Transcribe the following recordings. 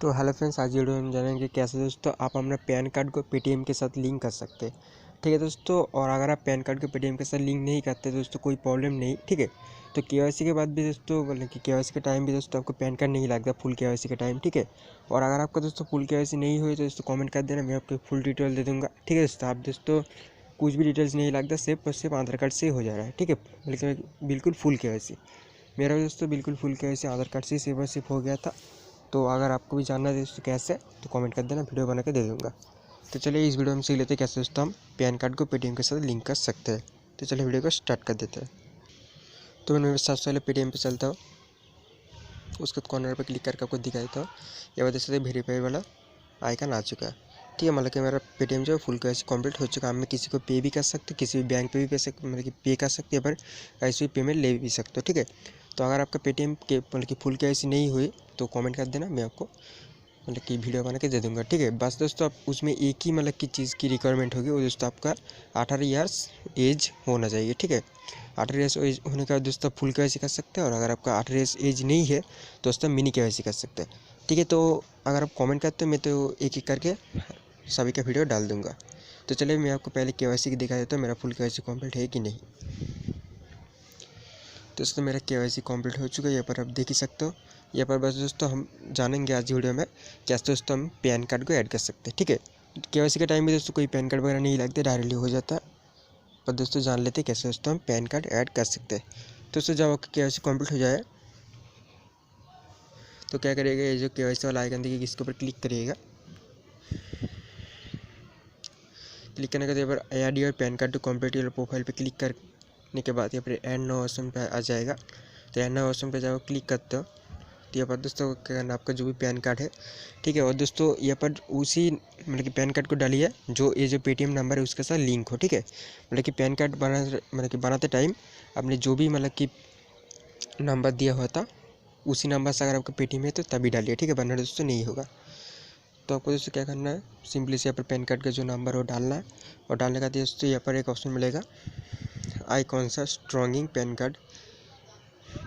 तो hello friends, आज video में हम जानेंगे कैसे दोस्तों आप अपना पैन कार्ड को पेटीएम के साथ लिंक कर सकते हैं। ठीक है दोस्तों, और अगर आप पैन कार्ड को पेटीएम के साथ लिंक नहीं करते दोस्तों कोई प्रॉब्लम नहीं। ठीक है, तो केवाईसी के बाद भी दोस्तों मतलब कि केवाईसी के टाइम भी दोस्तों आपको पैन कार्ड नहीं लगता फुल केवाईसी के टाइम। ठीक है, और अगर आपका दोस्तों फुल केवाईसी नहीं हुई तो दोस्तों कॉमेंट कर देना, मैं आपको फुल डिटेल दे दूँगा। ठीक है दोस्तों, आप दोस्तों कुछ भी डिटेल्स नहीं लगता, सिर्फ और सिर्फ आधार कार्ड से ही हो जा रहा है। ठीक है, लेकिन बिल्कुल फुल केवाईसी मेरा दोस्तों बिल्कुल फुल केवाईसी आधार कार्ड से सिर्फ और सिर्फ हो गया था। तो अगर आपको भी जानना है दोस्तों कैसे, तो कमेंट कर देना, वीडियो बना के दे दूँगा। तो चलिए इस वीडियो में सीख लेते हैं कैसे दोस्तों हम पैन कार्ड को पेटीएम के साथ लिंक कर सकते हैं। तो चलिए वीडियो को स्टार्ट कर देते हैं। तो मैं सबसे पहले पेटीएम पे चलता हूँ, उसके कॉर्नर पे क्लिक करके आपको दिखाई देता हूँ। ये वजह से वेरीफाई वाला आइकन आ चुका है। ठीक है, मतलब कि मेरा पेटीएम जो है फुल कैश कंप्लीट हो चुका है। मैं किसी को पे भी कर सकते, किसी भी बैंक पे भी पैसे मतलब कि पे कर सकते हैं, पर ऐसे भी पेमेंट ले भी सकते हो। ठीक है, तो अगर आपका पेटीएम के मतलब कि फुल कैश नहीं हुई तो कमेंट कर देना, मैं आपको मतलब कि वीडियो बना के दे दूँगा। ठीक है, बस दोस्तों आप उसमें एक ही मतलब की चीज़ की रिक्वायरमेंट होगी, वो दोस्तों आपका 18 ईयर्स एज होना चाहिए। ठीक है, 18 ईयर्स एज होने के बाद दोस्तों फुल केवाईसी कर सकते हैं, और अगर आपका 18 ईयर्स एज नहीं है तो दोस्तों मिनी केवाईसी कर सकते हैं। ठीक है, तो अगर आप कमेंट करते हो मैं तो एक एक करके सभी का वीडियो डाल दूँगा। तो चलिए मैं आपको पहले केवाईसी की दिखा देता हूँ, मेरा फुल केवाईसी कंप्लीट है कि नहीं। दोस्तों मेरा केवाईसी कंप्लीट हो चुका है, यहाँ पर आप देख ही सकते हो। यहाँ पर बस दोस्तों हम जानेंगे आज वीडियो में कैसे दोस्तों हम पैन कार्ड को ऐड कर सकते हैं। ठीक है, केवाईसी के टाइम में दोस्तों कोई पैन कार्ड वगैरह नहीं लगते, डायरेक्टली हो जाता है। पर दोस्तों जान लेते हैं कैसे दोस्तों हम पैन कार्ड ऐड कर सकते हैं। दोस्तों जब आपका केवाईसी कंप्लीट हो जाए तो क्या करिएगा, ये जो केवाईसी वाला आइकन देखिए इसके ऊपर क्लिक करिएगा। क्लिक करने के बाद यहाँ पर add your PAN card to complete your profile पे क्लिक करने के बाद यहाँ पर ऐड नाउ ऑप्शन पे आ जाएगा। तो ऐड नाउ ऑप्शन पे जब क्लिक करते हो तो यहाँ पर दोस्तों क्या करना, आपका जो भी पैन कार्ड है। ठीक है, और दोस्तों यहाँ पर उसी मतलब कि पैन कार्ड को डालिए जो ये जो पेटीएम नंबर है उसके साथ लिंक हो। ठीक है, मतलब कि पैन कार्ड बनाते टाइम आपने जो भी मतलब कि नंबर दिया हुआ था उसी नंबर से अगर आपका पेटीएम है तो तभी डालिए। ठीक है, वरना दोस्तों नहीं होगा। तो आपको दोस्तों क्या करना है, सिंपली से यहाँ पर पैन कार्ड का जो नंबर हो डालना है, और डालने का दोस्तों यहाँ पर एक ऑप्शन मिलेगा आई कौन सा स्ट्रॉन्गिंग पैन कार्ड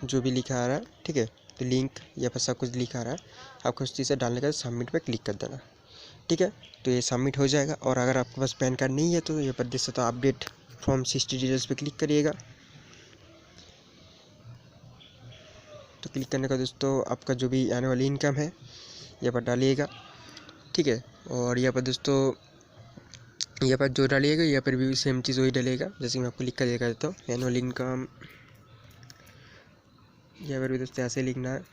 जो भी लिखा आ रहा है। ठीक है, तो लिंक यहाँ पर सब कुछ लिखा आ रहा है, आपको उस चीज़ से डालने का सबमिट पे क्लिक कर देना। ठीक है, तो ये सबमिट हो जाएगा। और अगर आपके पास पैन कार्ड नहीं है तो यहाँ पर देख सकते हो अपडेट फ्रॉम 60 डिटेल्स पे क्लिक करिएगा। तो क्लिक करने का दोस्तों आपका जो भी एनुअल इनकम है यहाँ पर डालिएगा। ठीक है, और यहाँ पर दोस्तों यहाँ पर जो डालिएगा यहाँ पर भी सेम चीज़ वही डालिएगा जैसे मैं आपको लिख कर देखा देता हूँ। एनुअल इनकम यहाँ पर भी दोस्तों ऐसे लिखना है।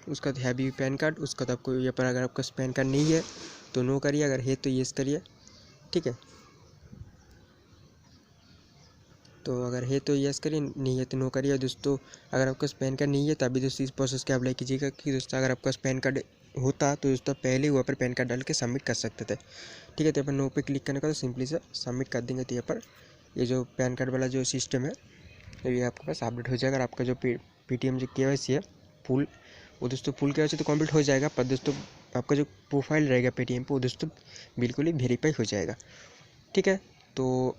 उसका तो है भी पैन कार्ड, उसका तो आपको यहाँ पर अगर आपका पैन कार्ड नहीं है तो नो करिए, अगर है तो येस करिए। ठीक है, तो अगर है तो यस करिए, नहीं है तो नो करिए। दोस्तों अगर आपके पास पैन कार्ड नहीं है तभी दोस्तों इस प्रोसेस के अप्लाई कीजिएगा कि दोस्तों अगर आपके पास पैन कार्ड होता तो दोस्तों पहले वहाँ पर पैन कार्ड डाल के सबमिट कर सकते थे। ठीक है, तो यहाँ पर नो पे क्लिक करने का तो सिंपली से सबमिट कर देंगे। तो यहाँ पर ये जो पैन कार्ड वाला जो सिस्टम है ये आपके पास अपडेट हो जाएगा। और आपका जो पेटीएम जो केवाईसी है फुल, वो दोस्तों फुल केवाईसी तो कंप्लीट हो जाएगा, पर दोस्तों आपका जो प्रोफाइल रहेगा पेटीएम पे वो दोस्तों बिल्कुल ही वेरीफाई हो जाएगा। ठीक है, तो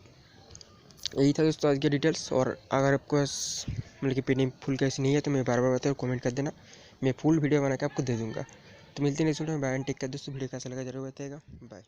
यही था दोस्तों आज की डिटेल्स। और अगर आपको मतलब कि पेटीएम फुल कैसे नहीं है तो मैं बार बार बताऊँ, कमेंट कर देना, मैं फुल वीडियो बना के आपको दे दूँगा। तो मिलते हैं नेक्स्ट वीडियो में। बाय एंड टेक केयर दोस्तों। वीडियो कैसा लगा जरूर बताइएगा। बाय।